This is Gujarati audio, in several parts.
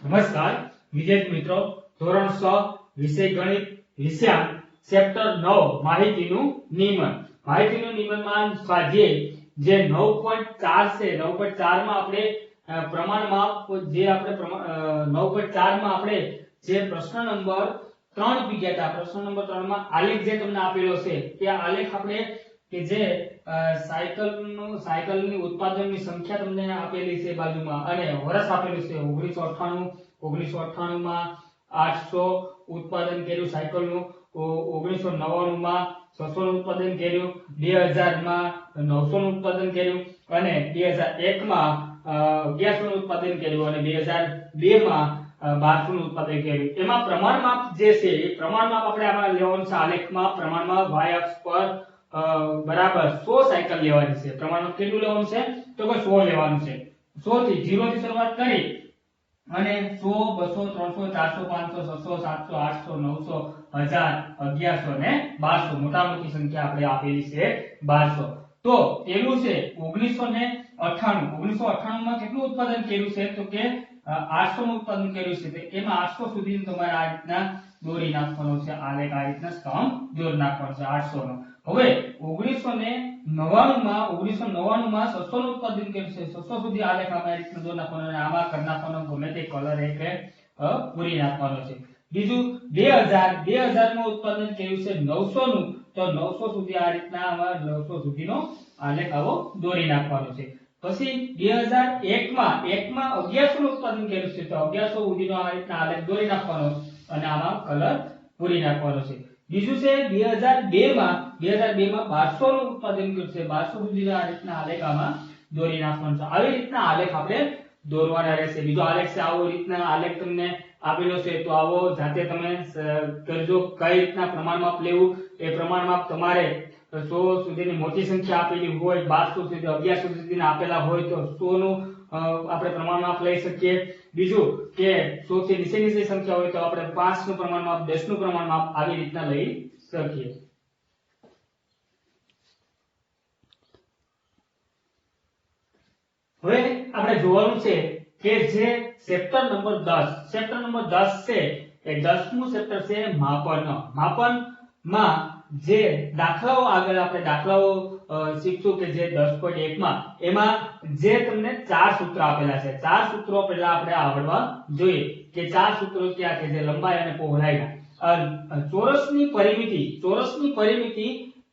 નમસ્કાર વિદ્યાર્થી મિત્રો, ધોરણ 6 વિષય ગણિત વિષયાંક ચેપ્ટર 9 માહિતીનું નિયમન. માહિતીનું નિયમનમાં સ્વાધ્યાય જે 9.4 છે, 9.4 માં આપણે પ્રમાણ માપ જે આપણે 9.4 માં આપણે જે પ્રશ્ન નંબર 3 પી ગયા હતા. પ્રશ્ન નંબર 3 માં આલેખ જે તમને આપેલો છે તે આલેખ આપણે કે જે સાયકલની ઉત્પાદનની સંખ્યા તમને આપેલી છે બાજુમાં અને વર્ષ આપેલું છે 1998 માં 800 ઉત્પાદન કર્યું સાયકલનું, 1999 માં 600 નું ઉત્પાદન કર્યું, 2000 માં 900 નું ઉત્પાદન કર્યું અને 2001 માં 1100 નું ઉત્પાદન કર્યું અને 2002 માં 1200 નું ઉત્પાદન કર્યું. એમાં પ્રમાણ માપ જે છે એ પ્રમાણ માપ આપણે આમાં લેવાનું છે. આલેખમાં પ્રમાણ માપ y અક્ષ પર બરાબર 100 સાયકલ લેવાની છે. પ્રમાણ કેટલું લેવાનું છે તો કે 100 લેવાનું છે. 100 થી 0 થી શરૂઆત કરી અને 100 200 300 400 500 600 700 800 1000 1100 ને 1200 મોટા મોટી સંખ્યા આપણે આપેલી છે 1200. તો પેલું છે 1998 માં કેટલું ઉત્પાદન કર્યું છે તો કે 800 નું ઉત્પાદન કર્યું છે. તો એમાં 800 સુધી તમારે આ રીતના દોરી નાખવાનો છે. આલેખ આ રીતના સ્તંભ દોરી નાખવાનો છે 800 નો. હવે 1999 માં 600 નું ઉત્પાદન કર્યું છે. 600 સુધી આલેખ આ રીતના દોરી નાખવાનો અને આમાં કરી નાખવાનો ગમે તે કલર એટલે પૂરી નાખવાનો છે. બીજું 2000 માં ઉત્પાદન કર્યું છે 900 નું, તો 900 સુધી આ રીતના આમાં 900 સુધીનો આલેખ આવો દોરી નાખવાનો છે. પછી 2001 માં 1100 નું ઉત્પાદન કર્યું છે, તો 1100 સુધીનો આ રીતના આલેખ દોરી નાખવાનો અને આમાં કલર પૂરી નાખવાનો છે. બીજું છે 2002 માં 1200 નું ઉત્પાદન કર્યું છે. 1200 સુધીનો આ રીતના આલેખ આમાં દોરી નાખવાનો છે. આવી રીતના આલેખ આપણે દોરવાના રહેશે. બીજો આલેખ છે આવો રીતના આલેખ તમને આપેલો છે, તો આવો જાતે તમે કરજો. કઈ રીતના પ્રમાણ માપ લેવું એ પ્રમાણ માપ તમારે 100 સુધીની મોટી સંખ્યા આપેલી હોય, 1200 સુધી 1100 સુધીના આપેલા હોય તો 100 નું આપણે પ્રમાણ માપ લઈ શકીએ. બીજું કે 100 થી નીચેની સંખ્યા હોય તો આપણે 5 નું પ્રમાણ માપ, 10 નું પ્રમાણ માપ આવી રીતના લઈ શકીએ. હવે આપણે જોવાનું છે કે જે ચેપ્ટર નંબર 10 છે એ 10મું ચેપ્ટર છે માપન. માપનમાં જે દાખલાઓ આગળ આપણે દાખલાઓ શીખશું કે જે 10.1 માં એમાં જે તમને 4 સૂત્ર આપેલા છે. 4 સૂત્રો પહેલા આપણે આવડવા જોઈએ કે 4 સૂત્રો ક્યાં છે, જે લંબાઈ અને પહોળાઈના. ચોરસની પરિમિતિ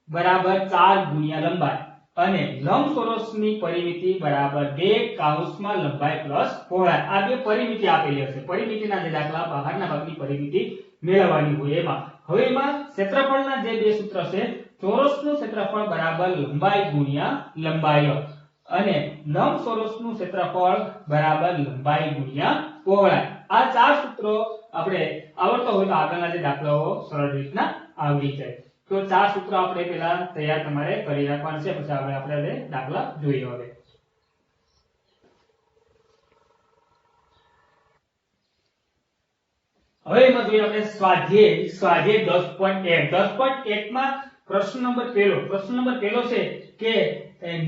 બરાબર 4 ગુણ્યા લંબાઈ અને લંબચોરસની પરિમિતિ બરાબર 2 કૌંસમાં લંબાઈ પ્લસ પહોળાઈ. આ બે પરિમિતિ આપેલી હશે. પરિમિતિના જે દાખલા બહારના ભાગની પરિમિતિ મેળવવાની હોય એમાં. હવે એમાં ક્ષેત્રફળના જે બે સૂત્ર છે, ચોરસનું ક્ષેત્રફળ બરાબર લંબાઈ ગુણ્યા લંબાઈ અને લંબચોરસનું ક્ષેત્રફળ બરાબર લંબાઈ ગુણ્યા પહોળાઈ. આ 4 સૂત્રો આપણે આવડતા હોય તો આગળના જે દાખલાઓ સરળ રીતના આવડી જાય. તો 4 સૂત્રો આપણે પહેલા તૈયાર તમારે કરી રાખવાના છે, પછી આગળ આપણે દાખલા જોઈએ. હવે એમાં જોઈએ આપણે સ્વાધ્યાય 10.1 માં પ્રશ્ન નંબર પહેલો છે કે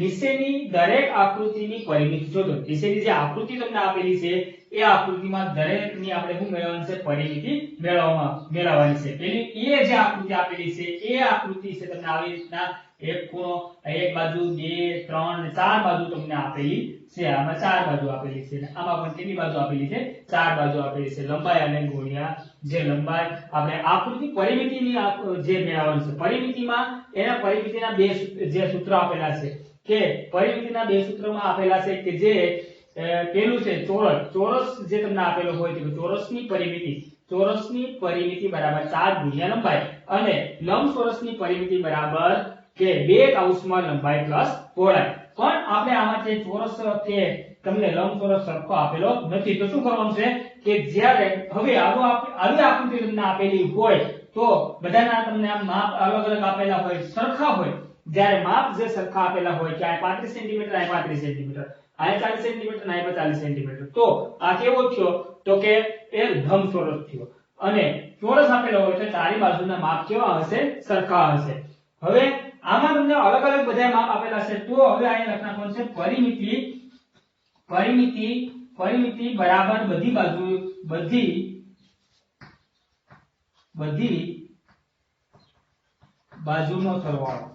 નીચેની દરેક આકૃતિની પરિમિતિ શોધો. નીચેની જે આકૃતિ તમને આપેલી છે એ આકૃતિમાં દરેકની આપણે શું મેળવવાની છે, પરિમિતિ મેળવવાની છે. પેલી એ જે આકૃતિ આપેલી છે એ આકૃતિ છે તમને આવી રીતના એક ખૂણો, એક બાજુ, 2 3 4 બાજુ તમને આપેલી છે. આમાં 4 બાજુ આપેલી છે અને આમાં પણ કેટલી બાજુ આપેલી છે, 4 બાજુ આપેલી છે. લંબાઈ અને ગુણ્યા જે લંબાઈ આપણે આકૃતિ પરિમિતિની જે મેળવવાની છે. પરિમિતિમાં એના પરિમિતિના બે જે સૂત્ર આપેલા છે કે પરિમિતિના બે સૂત્રમાં આપેલા છે કે જે પેલું છે ચોરસ જે તમને આપેલો હોય તો ચોરસની પરિમિતિ બરાબર 4 ગુણ્યા લંબાઈ અને લંબચોરસની પરિમિતિ બરાબર કે 2 કૌંસમાં લંબાઈ પ્લસ પહોળાઈ. પણ આપણે આમાં જે ચોરસ કે તમને લંબચોરસ સરખો આપેલો નથી, તો શું કરવાનું છે કે જ્યારે હવે આવી આકૃતિ તમને આપેલી હોય તો બધાના તમને આમ માપ અલગ અલગ આપેલા હોય, સરખા હોય. જ્યારે માપ જે સરખા આપેલા હોય કે આ 35 સેન્ટીમીટર, આ 35 સેન્ટીમીટર, આ 40 સેન્ટીમીટર, આ 40 સેન્ટીમીટર, તો આ કેવો થયો તો કે એ લંબચોરસ થયો. અને ચોરસ આપેલો હોય તો ચારે બાજુના માપ કેવા હશે, સરખા હશે. હવે આમાં તમને અલગ અલગ બધા માપ આપેલા છે, તો હવે અહીંયા લખવાનું છે પરિમિતિ પરિમિતિ બરાબર બધી બાજુનો સરવાળો.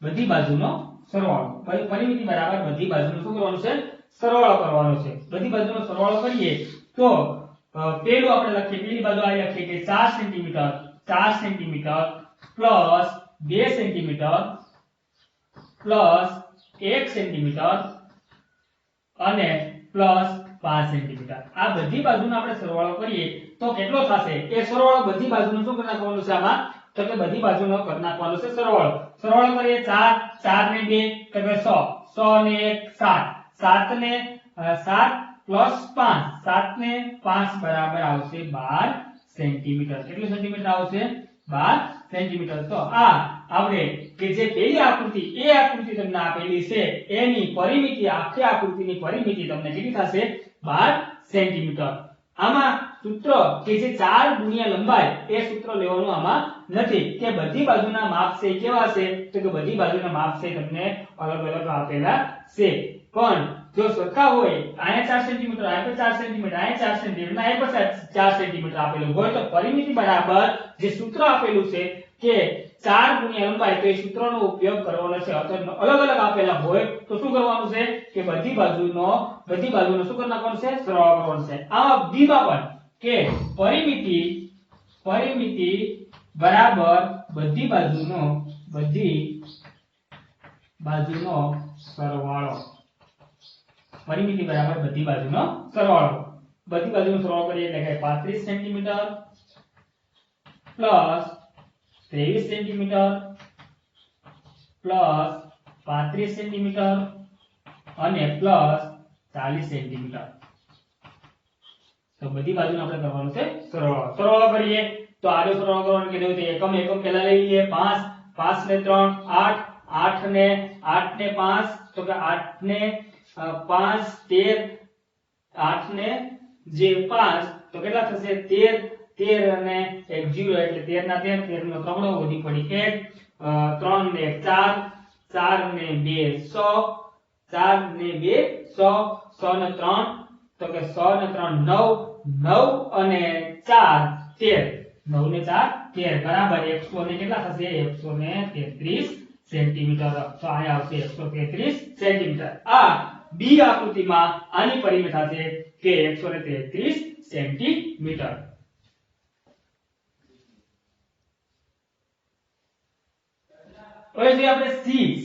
બધી બાજુનો સરવાળો. પરિમિતિ બરાબર બધી બાજુનો શું કરવાનું છે? સરવાળો કરવાનો છે. બધી બાજુનો સરવાળો કરીએ તો પેલું આપણે લખીએ, પેલી બાજુ આ લખીએ કે 4 centimetre plus 2 centimetre plus 1 centimetre અને પ્લસ 5 સેન્ટીમીટર. આ બધી બાજુનો આપણે સરવાળો કરીએ તો કેટલો થશે? એ સરવાળો બધી બાજુનો શું કરી નાખવાનો છે આમાં? તો કે બધી બાજુનો કરી નાખવાનો છે સરવાળો. સરવાળો કરીએ 4 ને 2 તો કે 100 ને 1 7 ને 7 પ્લસ 5 7 ને 5 બરાબર આવશે 12 સેન્ટીમીટર. કેટલું સેન્ટીમીટર આવશે? 12 સેન્ટીમીટર. તો આ આપણે કે જે પેલી આકૃતિ એ આકૃતિ તમને આપેલી છે એની પરિમિતિ, આખી આકૃતિની પરિમિતિ તમને કેટલી થશે? 12 સેન્ટીમીટર. આમાં સૂત્ર કે જે 4 ગુણ્યા લંબાઈ એ સૂત્ર લેવાનું આમાં નથી કે બધી બાજુના માપ છે કેવા છે? તો કે બધી બાજુના માપ છે તમને અલગ અલગ આપેલા છે. પણ જો સરખા હોય, અહીંયા 4 સેન્ટીમીટર, અહીંયા 4 સેન્ટીમીટર, અહીંયા 4 સેન્ટીમીટર, અહીંયા 4 સેન્ટીમીટર આપેલું હોય તો પરિમિતિ બરાબર જે સૂત્ર આપેલું છે કે 4 ગુણ્યા લંબાઈ, તો એ સૂત્રનો ઉપયોગ કરવાનો છે. અથવા અલગ અલગ આપેલા હોય તો શું કરવાનું છે કે બધી બાજુનો શું કરી નાખવાનું છે? સરવાળો કરવાનો છે. આમાં બી માં પણ કે પરિમિતિ બરાબર બધી બાજુનો સરવાળો. પરિમિતિ બરાબર બધી બાજુનો સરવાળો. બધી બાજુનો સરવાળો કરીએ એટલે કે 35 centimetre plus 23 centimetre plus 35 centimetre અને પ્લસ 40 સેન્ટીમીટર. તો બધી બાજુનો આપણે કરવાનું છે સરવાળો કરીએ તો આડો સરવાળો કરવાનો કીધું તો એકમ પહેલા લઈ લઈએ. 5 ને 3 8 8 ને 5 તો કે 8 ને 5 13 8 ને જે 5 તો કેટલા થશે? 13 અને 1 0 એટલે 13 ના 13 નો ત્રણો વધી પડી 1 3 ને 4 4 ને 2 100 4 ને 2 100 100 ને 3 તો કે 100 ને 3 9 9 અને 4 13 9 ને 4 13 બરાબર 100 ને કેટલા થશે? 133 સેન્ટીમીટર. તો આ આવશે 133 સેન્ટીમીટર. આ બી આકૃતિમાં આની પરિમિતિ થશે કે 133 સેન્ટીમીટર. હવે જે આપણે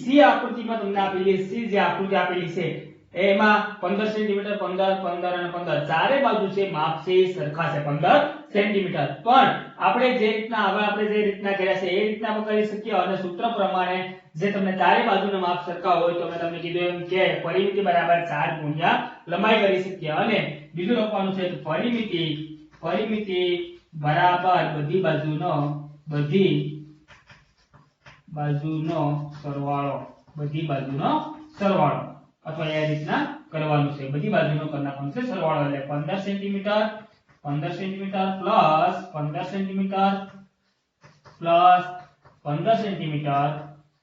સી આકૃતિમાં તમને આપેલી જે આકૃતિ આપેલી છે એમાં 15 સેન્ટીમીટર 15 15 અને 15 ચારે બાજુ છે માપ છે સરખા છે 15 સેન્ટીમીટર. પણ આપણે જે રીતના કર્યા છે એ રીતના આપણે કરી શકીએ અને સૂત્ર પ્રમાણે જે તમને ચારે બાજુના માપ સરખા હોય તો મેં તમને કીધું એમ કે પરિમિતિ બરાબર 4 ગુણ્યા લંબાઈ કરી શકીએ. અને બીજું લખવાનું છે પરિમિતિ બરાબર બધી બાજુનો સરવાળો અથવા એ રીતના કરવાનું છે. બધી બાજુનો કરી નાખવાનું છે સરવાળો. એટલે 15 centimetre plus 15 centimetre plus 15 centimetre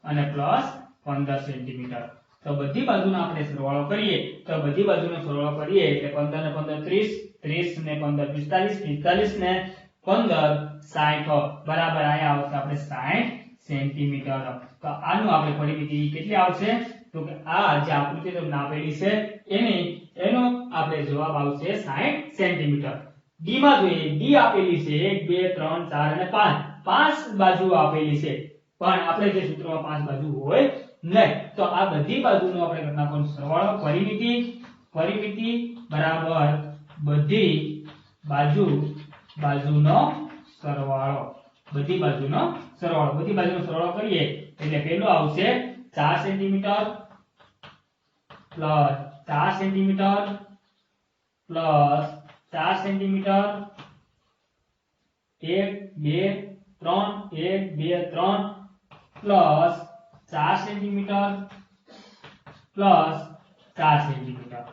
અને પ્લસ 15 સેન્ટીમીટર. તો બધી બાજુનો આપણે સરવાળો કરીએ તો બધી બાજુનો સરવાળો કરીએ એટલે 15 ને 15 30 30 ને 15 45 45 ને 15 60 બરાબર અહીંયા આવશે આપણે 60 સેન્ટીમીટર. તો આનું આપણે પરિમિતિ કેટલી આવશે? તો કે આ જે આકૃતિ તમને આપેલી છે એનો આપણે જવાબ આવશે 60 સેન્ટીમીટર. ડી માં જોઈએ, ડી આપેલી છે 1 2 3 4 અને 5 બાજુ આપેલી છે પણ આપણે જે સૂત્રમાં 5 બાજુ હોય નહીં. તો આ બધી બાજુનો આપણે કરી નાખવાનો સરવાળો. પરિમિતિ બરાબર બધી બાજુનો સરવાળો. બધી બાજુનો સરવાળો કરીએ એટલે પેલો આવશે 4 centimetre plus 4 centimetre plus 4 centimetre 1 2 3 1 2 3 plus 4 centimetre plus 4 centimetre.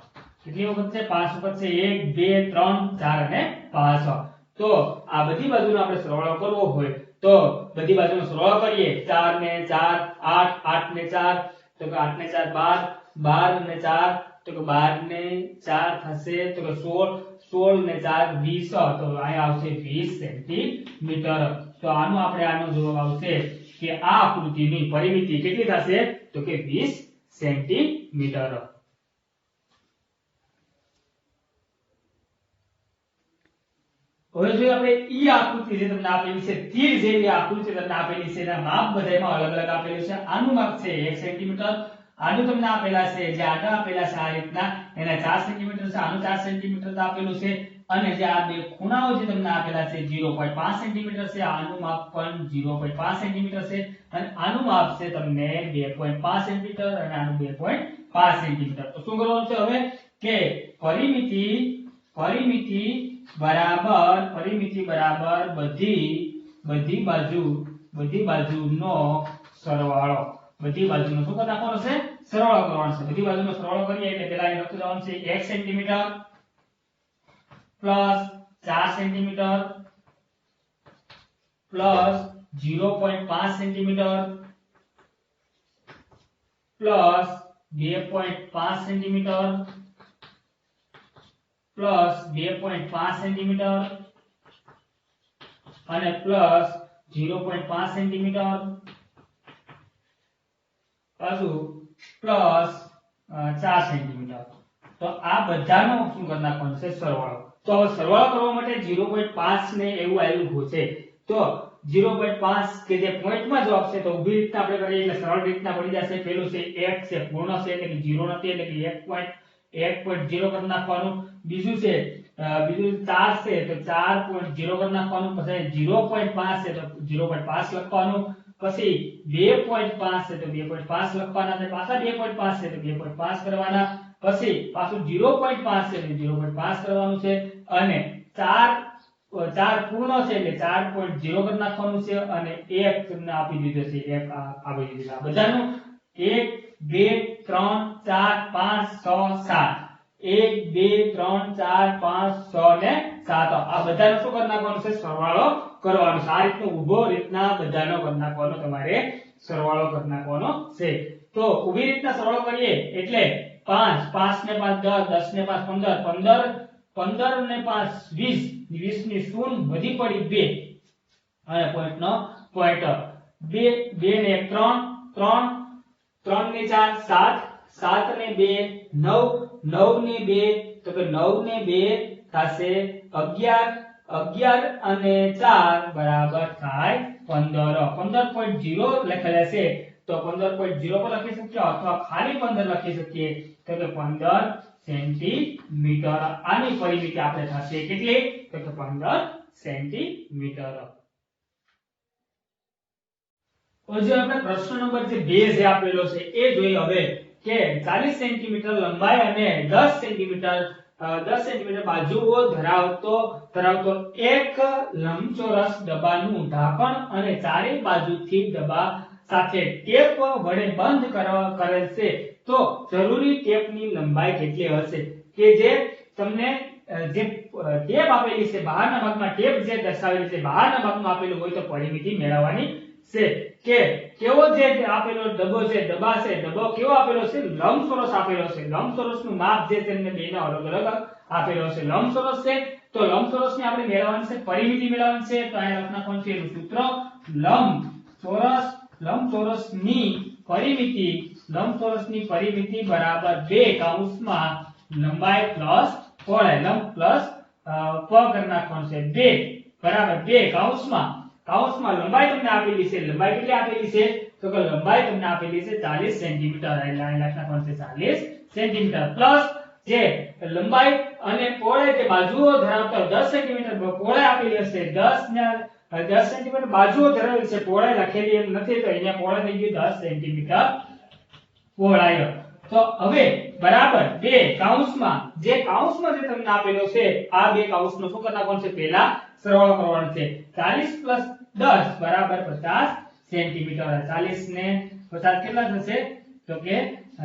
કેટલી વખત છે? 5 વખત છે. 1 2 3 4 અને 5. તો આ બધી બાજુનો આપણે સરવાળો કરવો હોય તો બધી બાજુનો સરવાળો કરીએ 4 ને 4 8 8 ને 4 તો કે 8 ને 4 12 12 ને 4 તો કે 12 ને 4 થશે તો કે 16 ને 4 20 તો અહીં આવશે 20 સેન્ટીમીટર તો આનો જવાબ આવશે કે આ આકૃતિની પરિમિતિ કેટલી થશે તો કે 20 સેન્ટીમીટર હવે જો આપણે ઈ આકૃતિ જે તમને આપેલી છે તીર જેવી આકૃતિ તમને આપેલી છે એના માપ બધાયમાં અલગ અલગ આપેલું છે આનું માપ છે 1 સેન્ટીમીટર આનું તમને આપેલા છે જે આડા આપેલા છે આ રીતના એના 4 સેન્ટીમીટર છે આનું 4 સેન્ટીમીટર આપેલું છે અને જે આ બે ખૂણાઓ જે તમને આપેલા છે 0.5 સેન્ટીમીટર છે આનું માપ પણ 0.5 સેન્ટીમીટર છે અને આનું માપ છે તમને 2.5 સેન્ટીમીટર અને આનું 2.5 સેન્ટીમીટર તો શું કરવાનું છે હવે કે પરિમિતિ બરાબર બધી બાજુનો સરવાળો બધી બાજુનો શું નાખવાનો છે સરવાળો કરવાનો છે બધી બાજુનો સરવાળો કરીએ એટલે પહેલા અહીં લખી દેવાનું છે 1 centimetre plus 4 centimetre plus 0.5 centimetre plus 2.5 centimetre plus 2.5 centimetre અને પ્લસ 0.5 સેન્ટીમીટર પાછું પ્લસ 4 સેન્ટીમીટર તો આ બધાનો શું કરી નાખવાનો છે સરવાળો તો હવે સરવાળો કરવા માટે 0.5 ને એવું આવ્યું છે તો 0.5 કે જે પોઈન્ટમાં જવાબ છે તો ઊભી રીતના આપણે કરીએ એટલે સરળ રીતના પડી જશે પેલું છે 1 છે પૂર્ણ છે એટલે કે 0 નથી એટલે કે 1.0 કરી નાખવાનું બીજું 4 છે તો 4.0 કરી નાખવાનું પછી 0.5 છે તો 0.5 લખવાનું પછી 2.5 છે તો 2.5 લખવાના છે પાછા 2.5 છે તો 2.5 કરવાના પછી પાછું 0.5 છે તો 0.5 કરવાનું છે અને 4 પૂર્ણ છે એટલે 4.0 કરી નાખવાનું છે અને 1 તમને આપી દીધો છે 1 આપી દીધું આ બધાનું 1 2 3 4 5 6 7 1 2 3 4 5 6 ને 7 આ બધાનો શું કરી નાખવાનું છે સરવાળો કરવાનો છે આ રીતનો ઊભો રીતના બધાનો કરી નાખવાનો તમારે સરવાળો કરી નાખવાનો છે તો ઊભી રીતના સરવાળો કરીએ એટલે 5 5 ને 5 10 10 ને 5 15 15 ને 5 20 20 ની શૂન્ય વધી પડી 2 અને પોઈન્ટ 2 ને 3 3 3 ને 4 7 7 ને 2 9 9 ને 2 તો કે 9 ને 2 થશે 11 11 અને 4 બરાબર થાય 15 15.0 લખેલા છે તો 15.0 પર લખી શકીએ અથવા ખાલી 15 લખી શકીએ તો કે 15 સેન્ટીમીટર આની પરિમિતિ આપણે થશે કેટલી તો કે 15 સેન્ટીમીટર જો આપણે પ્રશ્ન નંબર જે 2 જે આપેલો છે એ જોઈએ હવે કે 40 સેન્ટીમીટર લંબાઈ અને 10 સેન્ટીમીટર બાજુઓ ધરાવતો એક લંબચોરસ ડબ્બાનું ઢાંકણ અને ચારે બાજુથી ડબ્બા સાથે ટેપ વડે બંધ કરેલ છે તો જરૂરી ટેપની લંબાઈ કેટલી હશે કે જે તમને જે ટેપ આપેલી છે બહારના ભાગમાં ટેપ જે દર્શાવેલી છે બહારના ભાગમાં આપેલું હોય તો પરિમિતિ મેળવવાની છે કે કેવો જે આપેલો ડબ્બો છે ડબ્બો કેવો આપેલો છે લંબચોરસ આપેલો છે લંબચોરસનું માપ જે તેમને બેનો અલગ અલગ આપેલો છે લંબચોરસ છે તો લંબચોરસને આપણે મેળવવાની છે પરિમિતિ મેળવવાની છે તો અહીં લખના કોણ છે એનું સૂત્ર લંબચોરસની પરિમિતિ બરાબર 2 કૌંસમાં લંબાઈ પ્લસ પહોળાઈ લંબ પ્લસ પ કરી નાખવાનું છે 2 બરાબર 2 કૌંસમાં લંબાઈ તમને આપેલી છે લંબાઈ કેટલી આપેલી છે તો કે લંબાઈ તમને આપેલી છે 40 સેન્ટીમીટર એટલે અહીં લખના છે 40 સેન્ટીમીટર પ્લસ જે લંબાઈ અને પહોળાઈ જે બાજુઓ ધરાવતા 10 સેન્ટીમીટર પહોળાઈ આપેલી હશે 10 સેન્ટીમીટર બાજુઓ ધરાવેલી છે પહોળાઈ લખેલી એમ નથી તો અહીંયા પહોળાઈ થઈ ગઈ 10 સેન્ટીમીટર પહોળાઈ તો હવે બરાબર 2 કૌંસમાં જે તમને આપેલો છે આ બે કૌંસનો શું કરી નાખવાનું છે પહેલા સરવાળો કરવાનો છે 40 10 બરાબર 50 સેન્ટીમીટર 40 ને 50 કેટલા થશે તો કે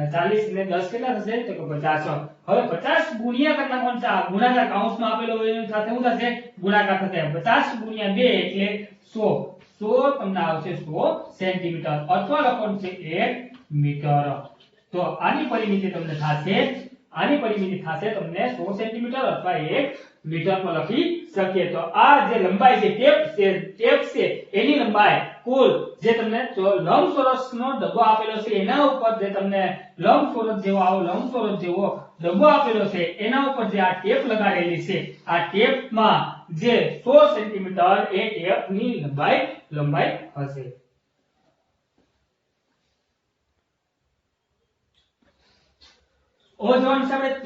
40 ને 10 કેટલા થશે તો કે 50 હવે 50 ગુણ્યા કરી નાખવાનું છે આ ગુણાકાર કૌંસમાં આપેલો હોય એની સાથે શું થશે ગુણાકાર થશે 50 ગુણ્યા 2 એટલે 100 તમને આવશે 100 સેન્ટીમીટર અથવા લખવાનું છે 1 મીટર તો આની પરિમિતિ તમને થશે આની પરિમિતિ થશે તમને 100 સેન્ટીમીટર અથવા 1 મીટર પર લખી શકીએ. તો આ જે લંબાઈ છે ટેપ છે એની લંબાઈ કુલ જે તમને લંબચોરસનો ડબ્બો આપેલો છે એના ઉપર જે તમને લંબચોરસ જેવો ડબ્બો આપેલો છે એના ઉપર જે આ ટેપ લગાડેલી છે આ ટેપમાં જે 100 સેન્ટીમીટર એ ટેપની લંબાઈ હશે.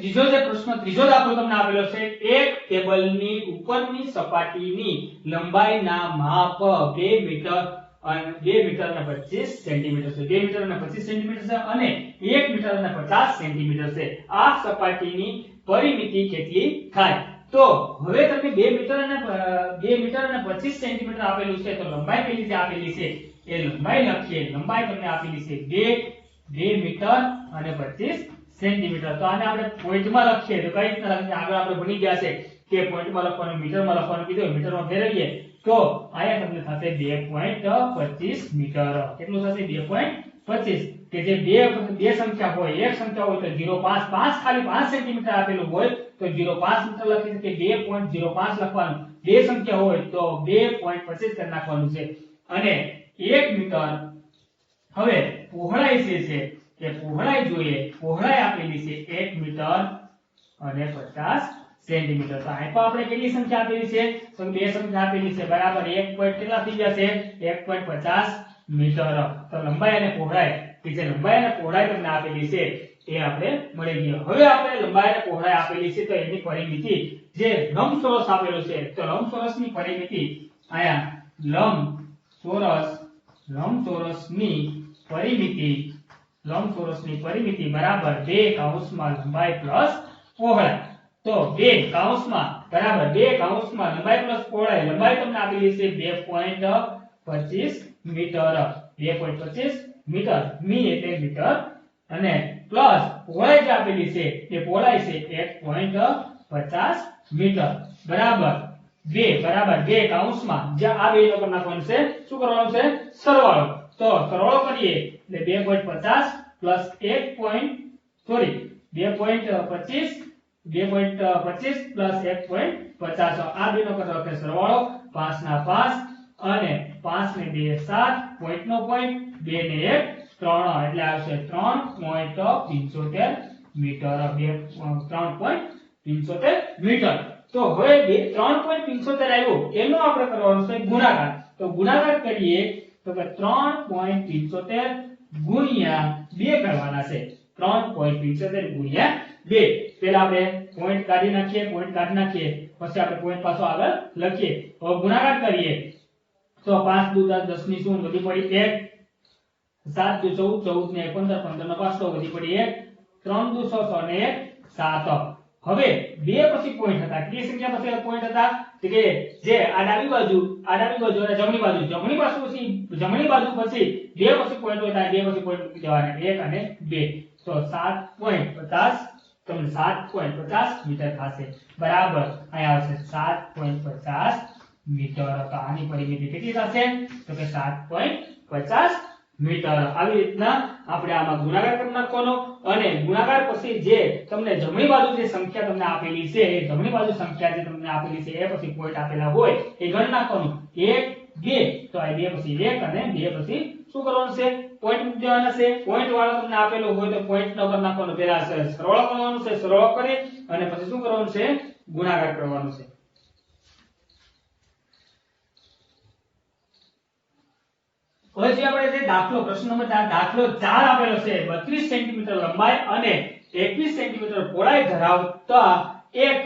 ત્રીજો દાખલો તમને આપેલો છે. એક ટેબલની ઉપરની સપાટીની લંબાઈના માપ 2 મીટર અને 2 મીટર અને 25 સેન્ટીમીટર છે. 2 મીટર અને 25 સેન્ટીમીટર છે અને 1 મીટર અને 50 સેન્ટીમીટર છે. આ સપાટીની પરિમિતિ કેટલી થાય? તો હવે તમને 2 મીટર અને 25 સેન્ટીમીટર આપેલું છે તો લંબાઈ કેટલી છે આપેલી છે એ લંબાઈ લખીએ. લંબાઈ તમને આપેલી છે 2 મીટર અને 25 સેન્ટીમીટર. તો આને આપણે પોઈન્ટમાં લખીએ તો કઈ રીતના લખીએ? આગળ આપણે ભણી ગયા છે કે પોઈન્ટમાં લખવાનું, મીટરમાં લખવાનું કીધું, મીટરમાં ફેરવીએ તો અહીંયા તમને થશે 2.25 મીટર. કેટલું થશે? 2.25. કે જે બે સંખ્યા હોય, એક સંખ્યા હોય તો 0.5 ખાલી 5 સેન્ટીમીટર આપેલું હોય તો 0.5 મીટર લખી શકીએ. 2.05 લખવાનું. બે સંખ્યા હોય તો 2.25 કરી નાખવાનું છે. અને 1 મીટર હવે પહોળાઈ છે કે પહોળાઈ જોઈએ. પહોળાઈ આપેલી છે 1 મીટર અને 50 સેન્ટીમીટર. તો અહીં પણ આપણે કેટલી સંખ્યા આપેલી છે? તો બે સંખ્યા આપેલી છે બરાબર 1 પોઈન્ટ કેટલા થઈ જશે? 1.50 મીટર. તો લંબાઈ અને પહોળાઈ કે જે લંબાઈ અને પહોળાઈ તમને આપેલી છે એ આપણે મળી ગયો. હવે આપણે લંબાઈ અને પહોળાઈ આપેલી છે તો એની પરિમિતિ જે લંબચોરસ આપેલું છે તો લંબચોરસની પરિમિતિ અહીંયા લંબચોરસની પરિમિતિ બરાબર 2 કૌંસમાં લંબાઈ પ્લસ પહોળાઈ. તો 2 કૌંસમાં બરાબર 2 કૌંસમાં લંબાઈ પ્લસ પહોળાઈ. લંબાઈ તમને આપેલી છે 2.25 મીટર. 2.25 મીટર. મી એટલે મીટર અને પ્લસ પહોળાઈ જે આપેલી છે એ પહોળાઈ છે 1.50 મીટર બરાબર 2 કૌંસમાં જે આ બે નો નાખવાનું છે. શું કરવાનું છે? સરવાળો. તો સરવાળો કરીએ એટલે 2.50 પ્લસ 2.25 પ્લસ 1.50. આ બે નો કરવાનો છે સરવાળો. 5 ના 5 અને 5 ને 2 7, પોઈન્ટ નો પોઈન્ટ, 2 ને 1 3 એટલે આવશે 3.75 મીટર. 3.75 મીટર. તો હવે 3.75 આવ્યું એનો આપણે કરવાનો છે ગુણાકાર. તો ગુણાકાર કરીએ તો કે 3.75 ગુણ્યા 2 કરવાના છે. 3.75 ગુણ્યા 2. પહેલા આપણે પોઈન્ટ કાઢી નાખીએ. પછી આપણે પોઈન્ટ પાછો આગળ લખીએ. હવે ગુણાકાર કરીએ તો 5 દુ 10, 10 ની શું વધી પડી 1, 7 દુ 14, 14 ને 15, 15 નો 5 વધી પડી 1, 3 દુ 6, 6 ને 1 7. હવે બે પછી પોઈન્ટ હતા. કેટલી સંખ્યા પછી પોઈન્ટ હતા? તો કે જે આ ડાબી બાજુ અને જમણી બાજુ પછી બે પછી પોઈન્ટ હોય બે પછી પોઈન્ટ મૂકી દેવાના 1 અને 2. તો 7.50 તમને 7.50 મીટર થશે બરાબર. અહીંયા આવશે 7.50 મીટર. તો આની પરિમિતિ કેટલી થશે? તો કે 7.50 મીટર. આવી રીતના આપણે આમાં ગુણાકાર કરી નાખવાનો અને ગુણાકાર પછી જે તમને જમણી બાજુ જે સંખ્યા તમને આપેલી છે એ જમણી બાજુ સંખ્યા જે તમને આપેલી છે એ પછી પોઈન્ટ આપેલા હોય એ ગણ નાખવાનું. 1 2 તો આ 2 પછી 1 અને 2 પછી શું કરવાનું છે? પોઈન્ટ મૂકી દેવાના છે. પોઈન્ટ વાળો તમને આપેલો હોય તો પોઈન્ટ નો કરી નાખવાનો. પહેલા સરવાળો કરવાનો છે. સરવાળો કરી અને પછી શું કરવાનું છે? ગુણાકાર કરવાનો છે. પછી આપણે જે દાખલો પ્રશ્ન નંબર 4 દાખલો 4 આપેલો છે. 32 સેન્ટીમીટર લંબાઈ અને 21 સેન્ટીમીટર પહોળાઈ ધરાવતા એક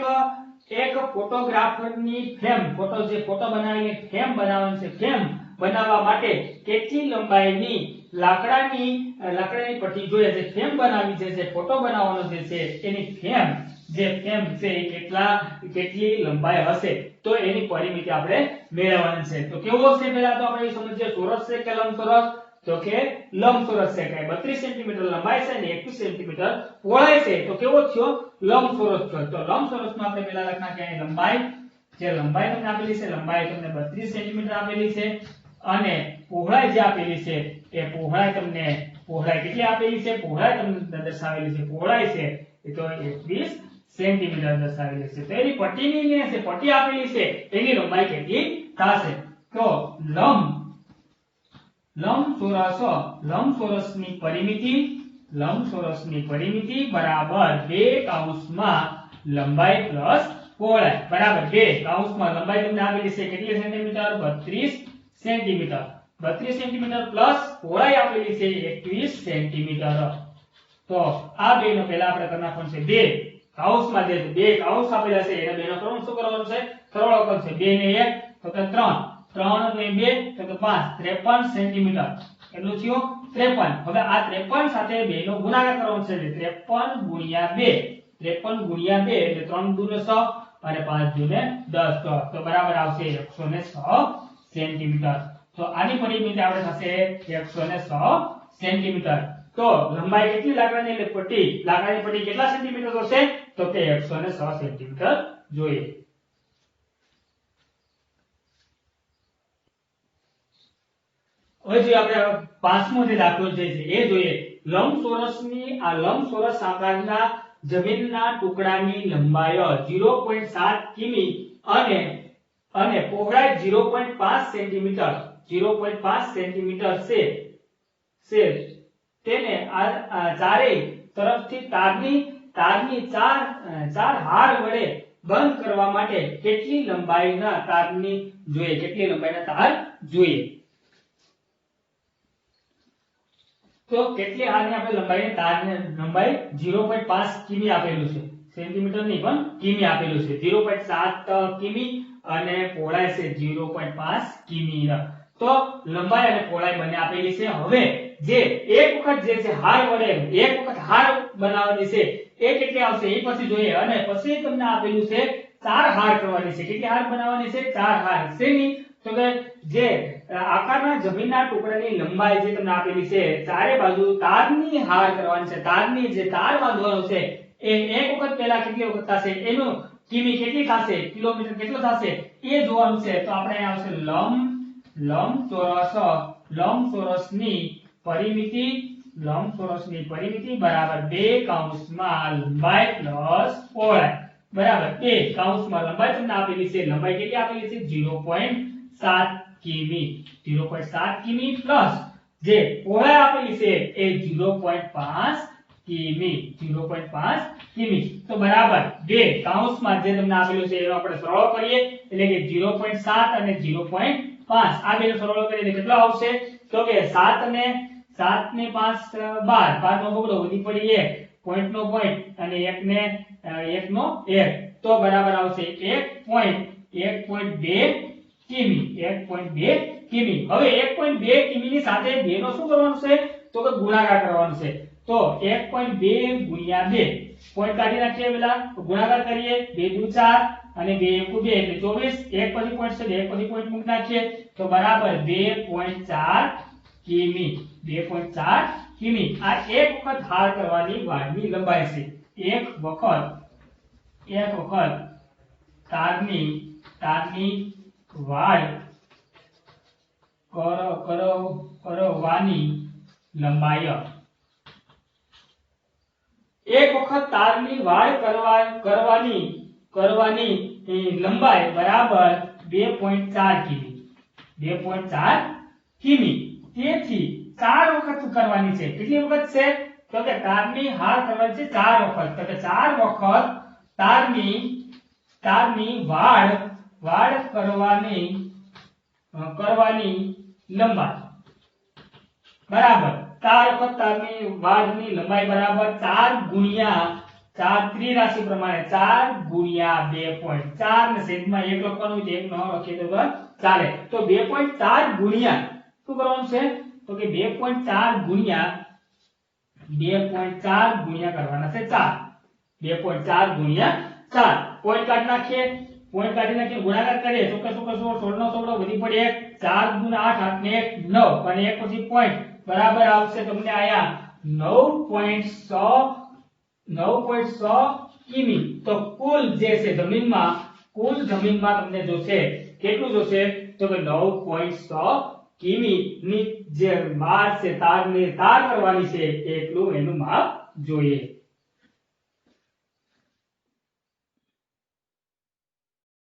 ફોટોગ્રાફરની ફ્રેમ ફોટો બનાવીને ફ્રેમ બનાવવાની છે. ફ્રેમ બનાવવા માટે કેટલી લંબાઈની લાકડાની પટ્ટી જોઈએ છે? ફ્રેમ બનાવી છે જે ફોટો બનાવવાનો છે એની ફ્રેમ છે એ કેટલી લંબાઈ હશે તો એની પરિમિતિ આપણે મેળવવાની છે. તો કેવો છે પહેલા તો આપણે સમજીએ. ચોરસ છે કે લંબચોરસ? તો કે લંબચોરસ છે. કે 32 સેન્ટીમીટર લંબાઈ છે અને 21 સેન્ટીમીટર પહોળાઈ છે. તો કેવો થયો? લંબચોરસ થયો. તો લંબચોરસમાં આપણે પહેલા લખી નાખીએ લંબાઈ. જે લંબાઈ તમને આપેલી છે લંબાઈ તમને 32 સેન્ટીમીટર આપેલી છે અને પહોળાઈ જે આપેલી છે એ પહોળાઈ કેટલી આપેલી છે? પહોળાઈ તમને દર્શાવેલી છે. પહોળાઈ છે એ તો 21 સેન્ટીમીટર દર્શાવેલી છે. તો એની પટ્ટીની જે પટ્ટી આપેલી છે એની લંબાઈ કેટલી થશે? તો લંબચોરસની પરિમિતિ બરાબર 2 કૌંસમાં લંબાઈ પ્લસ પહોળાઈ બરાબર 2 કૌંસમાં લંબાઈ તમને આપેલી છે કેટલી સેન્ટીમીટર? 32 સેન્ટીમીટર. 32 સેન્ટીમીટર પ્લસ પહોળાઈ આપેલી છે 21 સેન્ટીમીટર. તો આ બેનો પહેલા આપણે કરી નાખવાનું છે 2 કૌંસમાં જે 2 કૌંસ આપેલા છે એને બેનો ક્રમ શું કરવાનો છે? સરવાળો કરવાનો છે. 2 ને 1 તો કે 3, 3 ને 2 તો કે 5, 53 સેન્ટીમીટર. કેટલું થયું? 53. હવે આ 53 સાથે 2 નો ગુણાકાર કરવાનો છે એટલે 53 ગુણ્યા 2. 53 ગુણ્યા 2 એટલે 3 દુ ને 6 અને 5 દુ ને 10 તો બરાબર આવશે 106 સેન્ટીમીટર. તો આની પરિમિતિ આપણે થશે 106 સેન્ટીમીટર. તો લંબાઈ કેટલી લાકડાની પટ્ટી? લાકડાની પટ્ટી કેટલા સેન્ટીમીટર હશે? તો કે 106 સેન્ટીમીટર જોઈએ. હવે જે આપણે પાંચમો જે દાખલો છે એ જોઈએ. લંબચોરસ આકારના જમીનના ટુકડાની લંબાઈ 0.7 કિમી અને પહોળાઈ 0.5 સેન્ટીમીટર 0.5 સેન્ટીમીટર છે. તેને ચારેય તરફથી તારની ચાર હાર વડે બંધ કરવા માટે કેટલી લંબાઈના તારની જોઈએ? કેટલી લંબાઈના તાર જોઈએ? તો કેટલી હારની આપણે લંબાઈ 0.5 કિમી આપેલું છે. સેન્ટીમીટર નહીં પણ કિમી આપેલું છે. 0.7 કિમી અને પહોળાઈ છે 0.5 કિમી. તો લંબાઈ અને પહોળાઈ બંને આપેલી છે. હવે જે એક વખત જે છે હાર વડે એક વખત હાર બનાવવાની છે એ કેટલી આવશે એ પછી જોઈએ. અને પછી તમને આપેલું છે 4 હાર કરવાની છે. કેટલી હાર બનાવવાની છે? 4 હાર. શેની? તો કે જે આકારના જમીનના ટુકડાની લંબાઈ જે તમને આપેલી છે ચારે બાજુ તારની હાર કરવાની છે. તારની જે તાર બાંધવાનો છે એ એક વખત પહેલા કેટલી વખત થશે એનું કિમી કેટલી થશે, કિલોમીટર કેટલો થશે એ જોવાનું છે. તો આપણે અહીં આવશે લંબચોરસની પરિમિતિ બરાબર 2 કૌંસમાં લંબાઈ પ્લસ પહોળાઈ બરાબર 2 કૌંસમાં લંબાઈ તમને આપેલી છે. લંબાઈ કેટલી આપેલી છે? 0.7 કિમી. 0.7 કિમી પ્લસ જે પહોળાઈ આપેલી છે એ 0.5 કિમી. 0.5 કિમી. તો બરાબર 2 કૌંસમાં જે તમને આપેલું છે એનો આપણે સરવાળો કરીએ એટલે કે 0.7 અને 0.5 આ બેનો સરવાળો કરીએ એટલે કેટલો આવશે? તો કે 7 ને 5 12, 5 નો બગડો વધી પડી 1, પોઈન્ટ નો પોઈન્ટ અને 1 ને 1 નો 1 તો બરાબર આવશે 1.2 કિમી. 1.2 કિમી. હવે 1.2 કિમી ની સાથે 2 નો શું કરવાનું છે? તો કે ગુણાકાર કરવાનો છે. તો 1.2 ગુણ્યા 2 પોઈન્ટ કાઢી નાખીએ પેલા ગુણાકાર કરીએ 2 દુ 4 અને 2 એકુ 2 એટલે 24. એક પછી પોઈન્ટ છે એક પછી પોઈન્ટ મૂકી નાખીએ તો બરાબર 2.4 કિમી. 2.4 કિમી. આ એક વખત હાર કરવાની વાડની લંબાઈ છે. એક વખત તારની વાડ કરવાની લંબાઈ. એક વખત તારની વાડ કરવાની લંબાઈ બરાબર 2.4 કિમી. 2.4 કિમી. તેથી 4 વખત કરવાની છે. કેટલી વખત છે? તો કે તારની હાર કરવાની છે 4 વખત. તો કે 4 વખત તારની વાડ કરવાની લંબાઈ બરાબર 4 વખત તારની વાડની લંબાઈ બરાબર 4 ગુણ્યા 4 ત્રિરાશિ પ્રમાણે 4 ગુણ્યા 2.4 ને છેદમાં 1 લખવાનું છે. 1 ન લખીએ તો ચાલે. તો 2.4 ગુણ્યા શું કરવાનું છે? તો કે 2.4 ગુણ્યા કરવાના છે 4. 2.4 ગુણ્યા 4 પોઈન્ટ કાઢી નાખીએ ગુણાકાર કરીએ તો કે શું કરશો? 16 નો ચોગડો વધી પડે 1, 4 ગુણ્યા 8, 8 ને 1 9 અને 1 પછી પોઈન્ટ બરાબર આવશે તમને આયા 9.100 કિમી. તો કુલ જે છે જમીનમાં તમને જોશે કેટલું જોશે? તો કે 9.100 કિમી ની જે માપ છે તાર કરવાની છે એટલું એનું માપ જોઈએ.